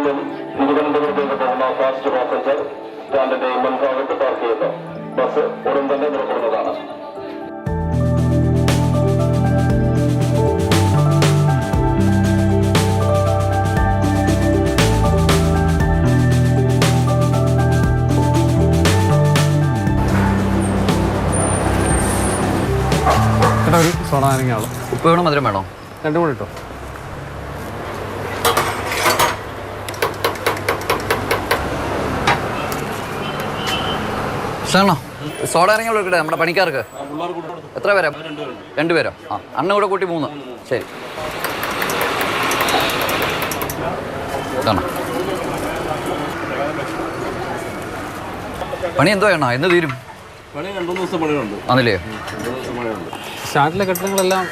നിന്നും തിരുവനന്തപുരത്തേക്ക് പോകുന്ന ഫാസ്റ്റ് പാസഞ്ചർ സ്റ്റാൻഡിന്റെ മുൻഭാഗത്ത് പാർക്ക് ചെയ്യുന്നു. ബസ് ഉടൻ തന്നെ പുറപ്പെടുന്നതാണ്. ഒരു സോഡ നാരങ്ങ ഉപ്പ് വേണോ മധുരം വേണോ? രണ്ടും കൂടി ഇട്ടോ. ഇഷ്ടമാണോ? സോഡ നാരങ്ങ കൊടുക്കട്ടെ നമ്മുടെ പണിക്കാർക്ക്? എത്ര പേരാ? 2 പേരോ? ആ, അണ്ണ കൂടെ കൂട്ടി 3. ശരി. ഇതാണോ പണി? എന്തോ വേണോ? എന്ന് തീരും? പണി 2-3 ദിവസം പണിയുണ്ട്. ആണല്ലേ? സ്റ്റാൻഡിലെ കെട്ടിടങ്ങളെല്ലാം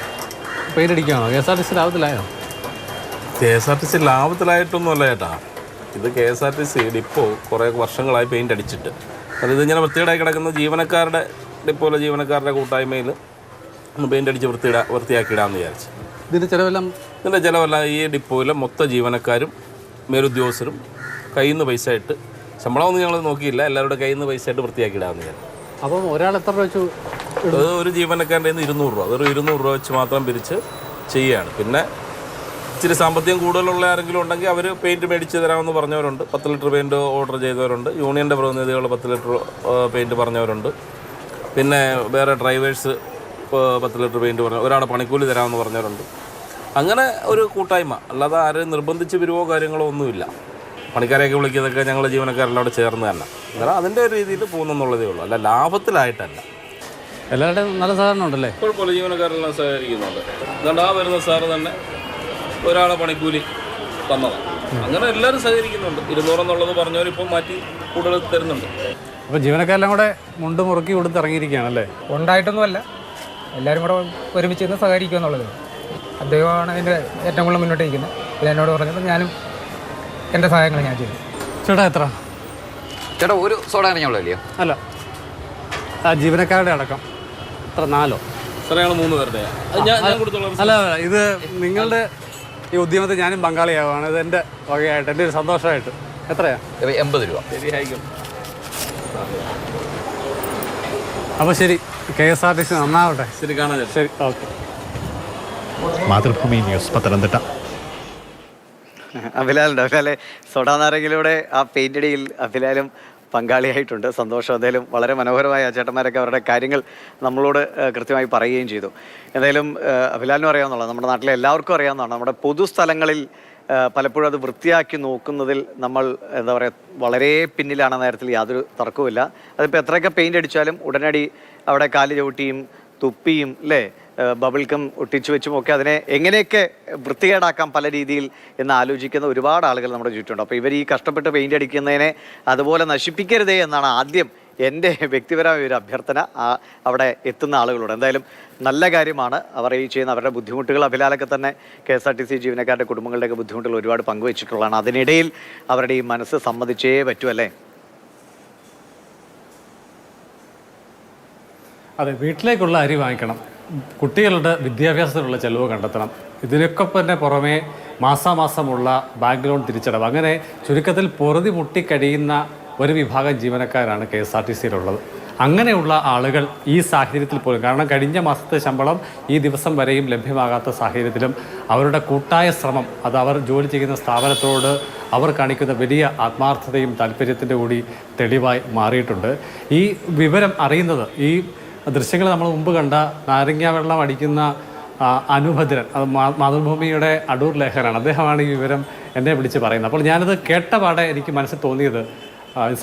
പെയിന്റ് അടിക്കുകയാണോ? KSRTC ലാഭത്തിലായോ? KSRTC ലാഭത്തിലായിട്ടൊന്നുമല്ല ചേട്ടാ. ഇത് KSRTC ഡിപ്പോ കുറേ വർഷങ്ങളായി പെയിന്റ് അടിച്ചിട്ട് അത് ഇതിങ്ങനെ വൃത്തികേടായി കിടക്കുന്ന ഡിപ്പോയിലെ ജീവനക്കാരുടെ കൂട്ടായ്മയിൽ ഒന്ന് പെയിന്റ് അടിച്ച് വൃത്തിയാക്കിയിടാമെന്ന് വിചാരിച്ചു. ഇതിൻ്റെ ചിലവെല്ലാം ഈ ഡിപ്പോയിലെ മൊത്തം ജീവനക്കാരും മേലുദ്യോഗസ്ഥരും കയ്യിൽ നിന്ന് പൈസ ഇട്ട്, ശമ്പളമൊന്നും ഞങ്ങൾ നോക്കിയില്ല, എല്ലാവരുടെ കയ്യിൽ നിന്ന് പൈസ ഇട്ട് വൃത്തിയാക്കിയിടാമെന്ന് വിചാരിച്ചു. അപ്പം ഒരാൾ എത്ര രൂപ വെച്ചു? അത് ഒരു ജീവനക്കാരുടെ 200 രൂപ, അതൊരു 200 രൂപ വെച്ച് മാത്രം പിരിച്ച് ചെയ്യുകയാണ്. പിന്നെ ഇച്ചിരി സാമ്പത്തികം കൂടുതലുള്ള ആരെങ്കിലും ഉണ്ടെങ്കിൽ അവർ പെയിൻറ്റ് മേടിച്ച് തരാമെന്ന് പറഞ്ഞവരുണ്ട്. 10 ലിറ്റർ പെയിൻറ്റ് ഓർഡർ ചെയ്തവരുണ്ട്. യൂണിയൻ്റെ പ്രതിനിധികൾ 10 ലിറ്റർ പെയിൻറ്റ് പറഞ്ഞവരുണ്ട്. പിന്നെ വേറെ ഡ്രൈവേഴ്സ് 10 ലിറ്റർ പെയിൻറ്റ് പറഞ്ഞ ഒരാളെ പണിക്കൂലി തരാമെന്ന് പറഞ്ഞവരുണ്ട്. അങ്ങനെ ഒരു കൂട്ടായ്മ, അല്ലാതെ ആരെയും നിർബന്ധിച്ച് പിരിവോ കാര്യങ്ങളോ ഒന്നുമില്ല. പണിക്കാരെയൊക്കെ വിളിക്കുന്നതൊക്കെ ഞങ്ങൾ ജീവനക്കാരെല്ലാം അവിടെ ചേർന്ന് തന്നെ. അങ്ങനെ അതിൻ്റെ ഒരു രീതിയിൽ പോകുന്നെന്നുള്ളതേ ഉള്ളൂ, അല്ല ലാഭത്തിലായിട്ടല്ല. എല്ലാവരുടെയും നല്ല സഹകരണം ഉണ്ടല്ലേ? കുഴപ്പമില്ല, ജീവനക്കാരെല്ലാം സഹകരിക്കുന്നുണ്ട്. അതുകൊണ്ട് ആ വരുന്ന സാറ് തന്നെ ഒരാളെ പണിക്കൂലി തന്നതാണ്. അങ്ങനെ എല്ലാവരും സഹകരിക്കുന്നുണ്ട്. 200 എന്നുള്ളത് പറഞ്ഞവരിപ്പം മാറ്റി കൂടുതൽ തരുന്നുണ്ട്. അപ്പോൾ ജീവനക്കാരെല്ലാം കൂടെ മുണ്ട് മുറുക്കി കൊടുത്ത് ഇറങ്ങിയിരിക്കുകയാണല്ലേ? ഉണ്ടായിട്ടൊന്നുമല്ല, എല്ലാവരും കൂടെ ഒരുമിച്ച് നിന്ന് സഹകരിക്കുക എന്നുള്ളത്. അദ്ദേഹമാണ് അതിൻ്റെ ഏറ്റവും കൂടുതൽ മുന്നോട്ട് നിൽക്കുന്നത്. ഇത് എന്നോട് പറഞ്ഞപ്പോൾ ഞാനും എൻ്റെ സഹായങ്ങൾ ഞാൻ ചെയ്തു. ചേട്ടാ എത്ര? ചേട്ടാ ഒരു സോഡ നാരങ്ങയുള്ളൂ? അല്ല, ആ ജീവനക്കാരുടെ അടക്കം എത്ര? 4? സാറേ ഞങ്ങൾ 3 പേരുടെ. അല്ല, ഇത് നിങ്ങളുടെ ഈ ഉദ്യമത്തിൽ ഞാനും പങ്കാളിയാവുകയാണ്. ഇത് എൻ്റെ വകയായിട്ട്, എൻ്റെ ഒരു സന്തോഷമായിട്ട്. എത്രയാ? 80 രൂപ. ശരിയായിരിക്കും. അപ്പോൾ ശരി, KSRTC നന്നാവട്ടെ. ശരി, കാണാൻ. ശരി, ഓക്കെ. മാതൃഭൂമി ന്യൂസ്, പത്തനംതിട്ട. അഭിലാലെ സോഡാ നാരങ്ങയിലൂടെ ആ പെയിൻ്റടിയിൽ അഭിലാലും പങ്കാളിയായിട്ടുണ്ട്. സന്തോഷം. എന്തായാലും വളരെ മനോഹരമായ ചേട്ടന്മാരൊക്കെ അവരുടെ കാര്യങ്ങൾ നമ്മളോട് കൃത്യമായി പറയുകയും ചെയ്തു. എന്തായാലും അഭിലാലിനും അറിയാവുന്നതാണ്, നമ്മുടെ നാട്ടിലെ എല്ലാവർക്കും അറിയാവുന്നതാണ്, നമ്മുടെ പൊതുസ്ഥലങ്ങളിൽ പലപ്പോഴും അത് വൃത്തിയാക്കി നോക്കുന്നതിൽ നമ്മൾ എന്താ പറയുക വളരെ പിന്നിലാണെന്ന കാര്യത്തിൽ യാതൊരു തർക്കവുമില്ല. അതിപ്പോൾ എത്രയൊക്കെ പെയിൻ്റ് അടിച്ചാലും ഉടനടി അവിടെ കാല് ചവിട്ടിയും തുപ്പിയും അല്ലേ ബബിൾഗം ഒട്ടിച്ചു വെച്ചും ഒക്കെ അതിനെ എങ്ങനെയൊക്കെ വൃത്തികേടാക്കാം പല രീതിയിൽ എന്ന് ആലോചിക്കുന്ന ഒരുപാട് ആളുകൾ നമ്മുടെ ചുറ്റുമുണ്ട്. അപ്പോൾ ഇവർ ഈ കഷ്ടപ്പെട്ട് പെയിൻ്റ് അടിക്കുന്നതിനെ അതുപോലെ നശിപ്പിക്കരുതേ എന്നാണ് ആദ്യം എൻ്റെ വ്യക്തിപരമായ ഒരു അഭ്യർത്ഥന അവിടെ എത്തുന്ന ആളുകളോട്. എന്തായാലും നല്ല കാര്യമാണ് അവർ ഈ ചെയ്യുന്ന അവരുടെ ബുദ്ധിമുട്ടുകൾ. അഭിലാലൊക്കെ തന്നെ KSRTC ജീവനക്കാരുടെ കുടുംബങ്ങളുടെയൊക്കെ ബുദ്ധിമുട്ടുകൾ ഒരുപാട് പങ്കുവച്ചിട്ടുള്ളതാണ്. അതിനിടയിൽ അവരുടെ ഈ മനസ്സ് സമ്മതിച്ചേ പറ്റൂ അല്ലേ? അതെ, വീട്ടിലേക്കുള്ള അരി വാങ്ങിക്കണം, കുട്ടികളുടെ വിദ്യാഭ്യാസത്തിനുള്ള ചെലവ് കണ്ടെത്തണം, ഇതിനൊക്കെ തന്നെ പുറമേ മാസാമാസമുള്ള ബാങ്ക് ലോൺ തിരിച്ചടവ്, അങ്ങനെ ചുരുക്കത്തിൽ പൊറുതി മുട്ടിക്കഴിയുന്ന ഒരു വിഭാഗം ജീവനക്കാരാണ് KSRTCയിലുള്ളത്. അങ്ങനെയുള്ള ആളുകൾ ഈ സാഹചര്യത്തിൽ പോലും, കാരണം കഴിഞ്ഞ മാസത്തെ ശമ്പളം ഈ ദിവസം വരെയും ലഭ്യമാകാത്ത സാഹചര്യത്തിലും അവരുടെ കൂട്ടായ ശ്രമം, അത് അവർ ജോലി ചെയ്യുന്ന സ്ഥാപനത്തോട് അവർ കാണിക്കുന്ന വലിയ ആത്മാർത്ഥതയും താല്പര്യത്തിൻ്റെ കൂടി തെളിവായി മാറിയിട്ടുണ്ട്. ഈ വിവരം അറിയുന്നത്, ഈ ദൃശ്യങ്ങൾ നമ്മൾ മുമ്പ് കണ്ട നാരങ്ങ വെള്ളം അടിക്കുന്ന അനുഭദ്രൻ, അത് മാതൃഭൂമിയുടെ അടൂർ ലേഖനാണ്, അദ്ദേഹമാണ് ഈ വിവരം എന്നെ വിളിച്ച് പറയുന്നത്. അപ്പോൾ ഞാനത് കേട്ടപാടെ എനിക്ക് മനസ്സിൽ തോന്നിയത്,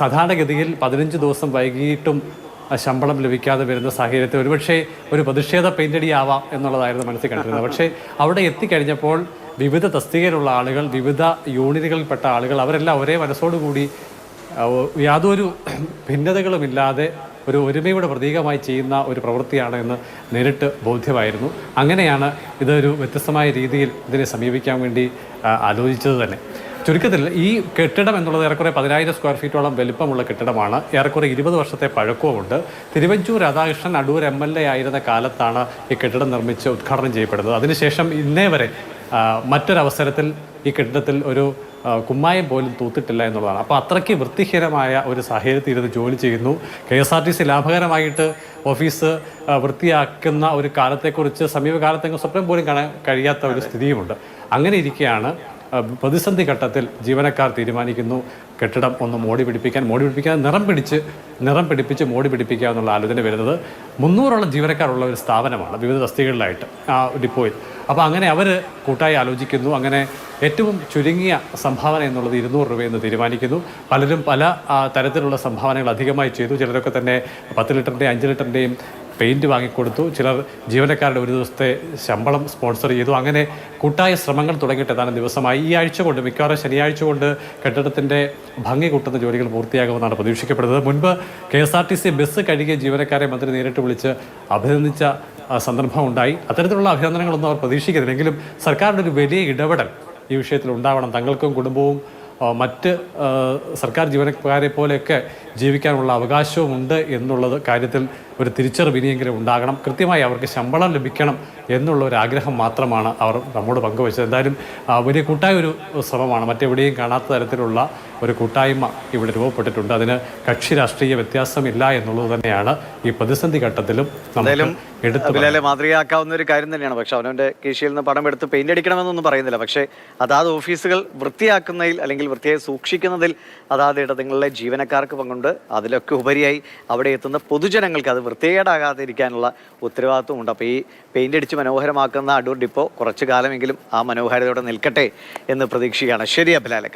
സാധാരണഗതിയിൽ 15 ദിവസം വൈകിട്ടും ശമ്പളം ലഭിക്കാതെ വരുന്ന സാഹചര്യത്തിൽ ഒരുപക്ഷെ ഒരു പ്രതിഷേധ പെയിൻ്റടി ആവാം എന്നുള്ളതായിരുന്നു മനസ്സിൽ കണ്ടിരുന്നത്. പക്ഷേ അവിടെ എത്തിക്കഴിഞ്ഞപ്പോൾ വിവിധ തസ്തികയിലുള്ള ആളുകൾ, വിവിധ യൂണിറ്റുകളിൽപ്പെട്ട ആളുകൾ, അവരെല്ലാം ഒരേ മനസ്സോടുകൂടി യാതൊരു ഭിന്നതകളുമില്ലാതെ ഒരു ഒരുമയുടെ പ്രതീകമായി ചെയ്യുന്ന ഒരു പ്രവൃത്തിയാണ് എന്ന് നേരിട്ട് ബോധ്യമായിരുന്നു. അങ്ങനെയാണ് ഇതൊരു വ്യത്യസ്തമായ രീതിയിൽ ഇതിനെ സമീപിക്കാൻ വേണ്ടി ആലോചിച്ചത് തന്നെ. ചുരുക്കത്തിൽ ഈ കെട്ടിടം എന്നുള്ളത് ഏറെക്കുറെ 10,000 സ്ക്വയർ ഫീറ്റോളം വലിപ്പമുള്ള കെട്ടിടമാണ്. ഏറെക്കുറെ 20 വർഷത്തെ പഴക്കവുമുണ്ട്. തിരുവഞ്ചൂർ രാധാകൃഷ്ണൻ അടൂർ MLA ആയിരുന്ന കാലത്താണ് ഈ കെട്ടിടം നിർമ്മിച്ച് ഉദ്ഘാടനം ചെയ്യപ്പെടുന്നത്. അതിനുശേഷം ഇന്നേ വരെ മറ്റൊരവസരത്തിൽ ഈ കെട്ടിടത്തിൽ ഒരു കുമ്മായം പോലും തൂത്തിട്ടില്ല എന്നുള്ളതാണ്. അപ്പോൾ അത്രയ്ക്ക് വൃത്തിഹീനമായ ഒരു സാഹചര്യത്തിൽ ഇരുന്ന് ജോലി ചെയ്യുന്നു. KSRTC ലാഭകരമായിട്ട് ഓഫീസ് വൃത്തിയാക്കുന്ന ഒരു കാലത്തെക്കുറിച്ച് സമീപകാലത്തെങ്കിലും സ്വപ്നം പോലും കാണാൻ കഴിയാത്ത ഒരു സ്ഥിതിയുമുണ്ട്. അങ്ങനെ ഇരിക്കെയാണ് പ്രതിസന്ധി ഘട്ടത്തിൽ ജീവനക്കാർ തീരുമാനിക്കുന്നു കെട്ടിടം ഒന്ന് മോടി പിടിപ്പിക്കാൻ നിറം പിടിപ്പിച്ച് മോടി പിടിപ്പിക്കുക എന്നുള്ള ആലോചന വരുന്നത്. 300ഓളം ജീവനക്കാരുള്ള ഒരു സ്ഥാപനമാണ് വിവിധ തസ്തികകളിലായിട്ട് ആ ഡിപ്പോയിൽ. അപ്പോൾ അങ്ങനെ അവർ കൂട്ടായി ആലോചിക്കുന്നു. അങ്ങനെ ഏറ്റവും ചുരുങ്ങിയ സംഭാവന എന്നുള്ളത് 200 രൂപയെന്ന് തീരുമാനിക്കുന്നു. പലരും പല തരത്തിലുള്ള സംഭാവനകൾ അധികമായി ചെയ്തു. ചിലരൊക്കെ തന്നെ 10 ലിറ്ററിൻ്റെയും 5 ലിറ്ററിൻ്റെയും പെയിൻറ്റ് വാങ്ങിക്കൊടുത്തു. ചിലർ ജീവനക്കാരുടെ ഒരു ദിവസത്തെ ശമ്പളം സ്പോൺസർ ചെയ്തു. അങ്ങനെ കൂട്ടായ ശ്രമങ്ങൾ തുടങ്ങിയിട്ട് ഏതാനും ദിവസമായി. ഈ ആഴ്ച കൊണ്ട് മിക്കവാറും ശനിയാഴ്ച കൊണ്ട് കെട്ടിടത്തിൻ്റെ ഭംഗി കൂട്ടുന്ന ജോലികൾ പൂർത്തിയാകുമെന്നാണ് പ്രതീക്ഷിക്കപ്പെടുന്നത്. മുൻപ് KSRTC ബസ് കഴുകിയ ജീവനക്കാരെ മന്ത്രി നേരിട്ട് വിളിച്ച് അഭിനന്ദിച്ച സന്ദർഭം ഉണ്ടായി. അത്തരത്തിലുള്ള അഭിനന്ദനങ്ങളൊന്നും അവർ പ്രതീക്ഷിക്കുന്നില്ലെങ്കിലും സർക്കാരിൻ്റെ ഒരു വലിയ ഇടപെടൽ ഈ വിഷയത്തിൽ ഉണ്ടാവണം. തങ്ങൾക്കും കുടുംബവും മറ്റ് സർക്കാർ ജീവനക്കാരെ പോലെയൊക്കെ ജീവിക്കാനുള്ള അവകാശവുമുണ്ട് എന്നുള്ളത് കാര്യത്തിൽ ഒരു തിരിച്ചറിവിനിയെങ്കിലും ഉണ്ടാകണം. കൃത്യമായി അവർക്ക് ശമ്പളം ലഭിക്കണം എന്നുള്ള ഒരു ആഗ്രഹം മാത്രമാണ് അവർ നമ്മോട് പങ്കുവച്ചത്. എന്തായാലും വലിയ കൂട്ടായ ഒരു ശ്രമമാണ്. മറ്റെവിടെയും കാണാത്ത തരത്തിലുള്ള ഒരു കൂട്ടായ്മ ഇവിടെ രൂപപ്പെട്ടിട്ടുണ്ട്. അതിന് കക്ഷി രാഷ്ട്രീയ വ്യത്യാസമില്ല എന്നുള്ളത് തന്നെയാണ് ഈ പ്രതിസന്ധി ഘട്ടത്തിലും അഭിലാലെ മാതൃകയാക്കാവുന്ന ഒരു കാര്യം തന്നെയാണ്. പക്ഷെ അവനവൻ്റെ കീശയിൽ നിന്ന് പണം എടുത്ത് പെയിന്റ് അടിക്കണമെന്നൊന്നും പറയുന്നില്ല. പക്ഷേ അതാത് ഓഫീസുകൾ വൃത്തിയാക്കുന്നതിൽ അല്ലെങ്കിൽ വൃത്തിയായി സൂക്ഷിക്കുന്നതിൽ അതാത് ഇടങ്ങളിലെ ജീവനക്കാർക്ക് പങ്കുണ്ട്. അതിലൊക്കെ ഉപരിയായി അവിടെ എത്തുന്ന പൊതുജനങ്ങൾക്ക് അത് വൃത്തികേടാകാതെ ഇരിക്കാനുള്ള ഉത്തരവാദിത്വമുണ്ട്. അപ്പോൾ ഈ പെയിന്റ് അടിച്ച് മനോഹരമാക്കുന്ന അടൂർ ഡിപ്പോ കുറച്ചു കാലമെങ്കിലും ആ മനോഹാരിതയോടെ നിൽക്കട്ടെ എന്ന് പ്രതീക്ഷിക്കുകയാണ്. ശരി അഭിലാലെ.